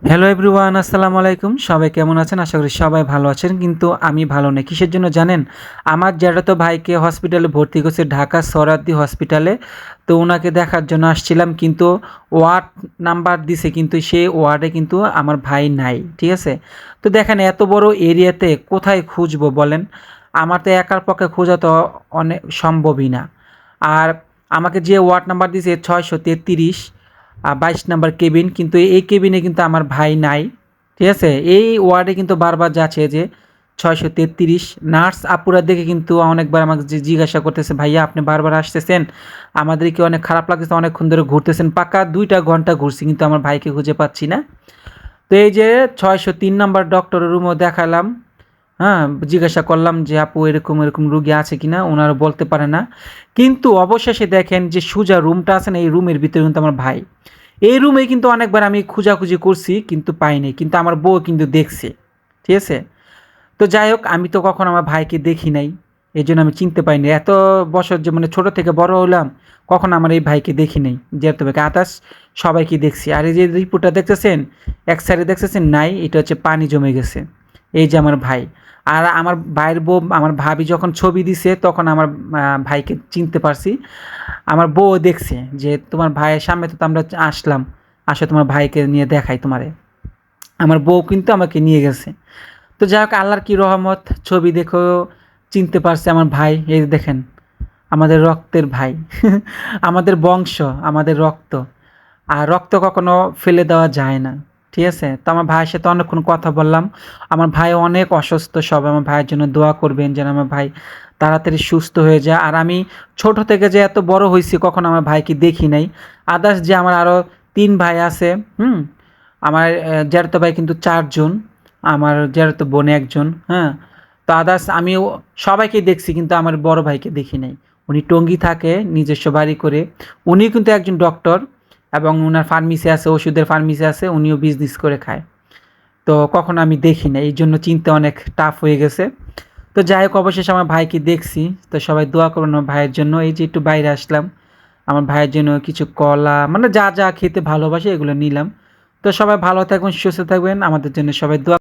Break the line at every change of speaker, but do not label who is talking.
Hello everyone, আসসালামু আলাইকুম। সবাই কেমন আছেন? আশা করি সবাই ভালো আছেন। কিন্তু আমি ভালো নেই। কিসের জন্য জানেন? আমার জ্যাঠাতো ভাইকে হসপিটালে ভর্তি করছে, ঢাকা সরাদ্দি হসপিটালে। তো উনাকে দেখার জন্য আসছিলাম, কিন্তু ওয়ার্ড নাম্বার দিছে, কিন্তু সেই ওয়ার্ডে কিন্তু আমার ভাই নাই। ঠিক আছে? তো দেখেন, এত বড় এরিয়াতে কোথায় খুঁজবো বলেন? আমার তো একার পক্ষে খোঁজা তো অনেক সম্ভবই না। আর আমাকে যে ওয়ার্ড নাম্বার দিছে ৬৩৩, ২২ নাম্বার কেবিন, কিন্তু এই কেবিনে কিন্তু আমার ভাই নাই। ঠিক আছে? এই ওয়ার্ডে কিন্তু বারবার যাচ্ছে যে ৬৩৩। নার্স আপুরা দেখে কিন্তু অনেকবার আমাকে জিজ্ঞাসা করতেছে, ভাইয়া আপনি বারবার আসতেছেন, আমাদের কি অনেক খারাপ লাগতেছে, অনেকক্ষণ ধরে ঘুরতেছেন। পাক্কা ২টা ঘন্টা ঘুরছি, কিন্তু আমার ভাইকে খুঁজে পাচ্ছি না। তো এই যে ৬০৩ নাম্বার ডক্টরের রুমও দেখালাম। হ্যাঁ, জিজ্ঞাসা করলাম যে আপু এরকম এরকম রুগী আছে কিনা, ওনারা বলতে পারে না। কিন্তু অবশেষে দেখেন যে সোজা রুমটা আছে না, এই রুমের ভিতরে কিন্তু আমার ভাই। এই রুমে কিন্তু অনেকবার আমি খোঁজাখুঁজি করছি, কিন্তু পাইনি। কিন্তু আমার বউ কিন্তু দেখছে। ঠিক আছে? তো যাই হোক, আমি তো কখনো আমার ভাইকে দেখি নাই। এজন্য আমি চিনতে পারিনি। এত বছর যে মানে ছোট থেকে বড় হলাম, কখনো আমার এই ভাইকে দেখি নাই। যেহেতু ভাইকে আদার্স সবাইকে দেখছি। আর এই যে রিপোর্টটা দেখতেছেন, এক সাইডে দেখতেছেন নাই, এটা হচ্ছে পানি জমে গেছে। এই যে আমার ভাই। আর আমার ভাইয়ের বউ, আমার ভাবি যখন ছবি দিছে তখন আমার ভাইকে চিনতে পারছি। আমার বউও দেখছে যে তোমার ভাইয়ের সামনে তো আমরা আসলাম। আসো তোমার ভাইকে নিয়ে দেখাই তোমারে। আমার বউ কিন্তু আমাকে নিয়ে গেছে। তো যাই হোক, আল্লাহর কি রহমত, ছবি দেখেও চিনতে পারছে আমার ভাই। এই যে দেখেন, আমাদের রক্তের ভাই। আমাদের বংশ, আমাদের রক্ত। আর রক্ত কখনো ফেলে দেওয়া যায় না। ঠিক আছে? তো আমার ভাইয়ের সাথে অনেকক্ষণ কথা বললাম। আমার ভাই অনেক অসুস্থ। সবাই আমার ভাইয়ের জন্য দোয়া করবেন যেন আমার ভাই তাড়াতাড়ি সুস্থ হয়ে যায়। আর আমি ছোট থেকে যে এত বড় হইছি, কখনো আমার ভাইকে দেখি নাই। আদার্স যে আমার আরও ৩ ভাই আছে, আমার জ্যাঠাতো ভাই কিন্তু ৪ জন। আমার জ্যাঠাতো বোন ১ জন, হ্যাঁ? তো আদার্স আমিও সবাইকে দেখছি, কিন্তু আমার বড় ভাইকে দেখি নাই। উনি টঙ্গী থাকে, নিজস্ব বাড়ি করে। উনিও কিন্তু একজন ডক্টর, এবং উনার ফার্মেসি আছে, ওষুধের ফার্মেসি আছে, উনিও বিজনেস করে খায়। তো কখনো আমি দেখি না, এই জন্য চিনতে অনেক টাফ হয়ে গেছে। তো যাই হোক, অবশেষে আমার ভাইকে দেখছি। তো সবাই দোয়া করুন আমার ভাইয়ের জন্য। এই যে একটু বাইরে আসলাম, আমার ভাইয়ের জন্য কিছু কলা, মানে যা যা খেতে ভালোবাসে এগুলো নিলাম। তো সবাই ভালো থাকবেন, সুস্থ থাকবেন, আমাদের জন্য সবাই দোয়া